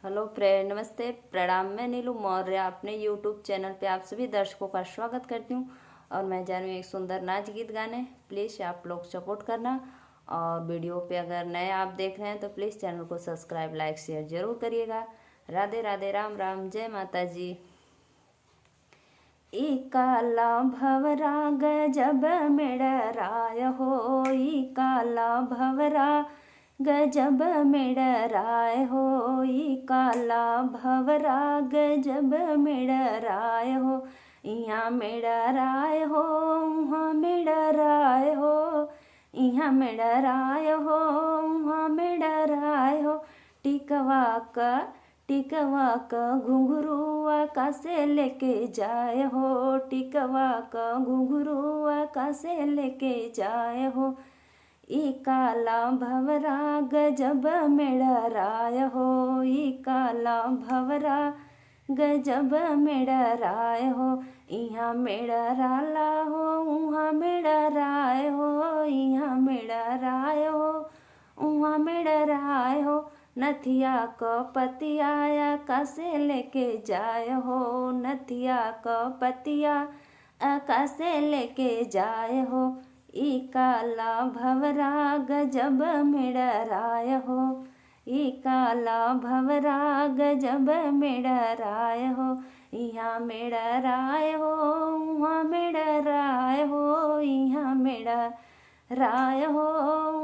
Hello friend, नमस्ते, प्रणाम। मैं नीलू मौर्य अपने यूट्यूब चैनल पे आप सभी दर्शकों का स्वागत करती हूँ। और मैं जा रही हूँ एक सुंदर नाच गीत गाने। प्लीज़ आप लोग सपोर्ट करना। और वीडियो पे अगर नए आप देख रहे हैं तो प्लीज़ चैनल को सब्सक्राइब, लाइक, शेयर जरूर करिएगा। राधे राधे, राम राम, जय माता जी। ई काला भवरा गजब मेड़राय हो, ई काला भवरा गजब मेड़राय हो, ई काला भवरा गजब मेड़राय हो। इहाँ मेड़राय हो, उहाँ मेड़राय हो, इहाँ मेड़राय हो, उहाँ मेड़राय हो। टिकवा का घुंघरुआ कासे लेके जाए हो, टिकवा का घुंघरुआ कासे लेके जाए हो। ई काला भवरा गजब मेड़राय हो, ई काला भवरा गजब मेड़राय हो। इहाँ मेड़राला हो, उहाँ मेड़राय हो, इहाँ मेड़राय हो, उहाँ मेड़राय हो। नथिया क पतिया कासे लेके जाए हो, नथिया क पतिया कासे लेके जाए हो। ई काला भवरा गजब मेड़राय हो, ई काला भवरा गजब मेड़राय हो। इहाँ मेड़राय हो, उहाँ मेड़राय हो, इहाँ मेड़राय हो,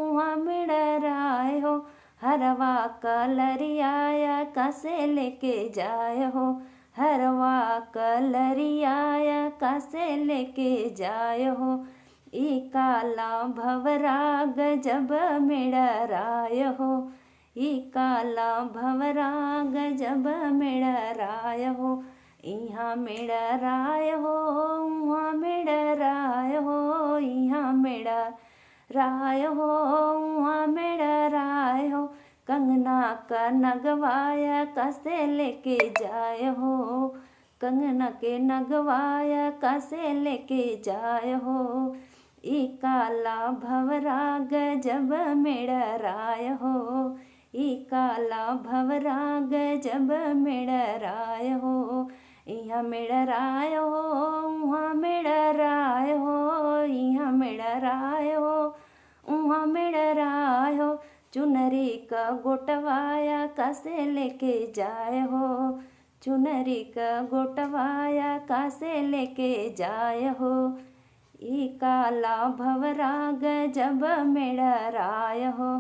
उहाँ मेड़राय हो। हरवा कलरिया कासे लेके जाए हो, हरवा कलरिया कासे लेके जाए हो। ई काला भवरा गजब मेड़राय हो, ई काला भवरा गजब मेड़राय हो। इहाँ मेड़राय हो, उहाँ मेड़राय हो, इहाँ मेड़राय हो, उहाँ मेड़राय हो। कंगना का नगवाया कासे लेके जाए हो, कंगना के नगवाया कासे लेके जाए हो। ई काला भवरा गजब मेड़राय हो, ई काला भवरा गजब मेड़राय हो। इहाँ मेड़राय हो, उहाँ मेड़राय हो, इहाँ मेड़राय हो, उहाँ मेड़राय हो। चुनरी का गोटवाया कासे लेके जाए हो, चुनरी का गोटवाया कासे लेके जाए हो। ई काला भवरा गजब मेड़राय हो।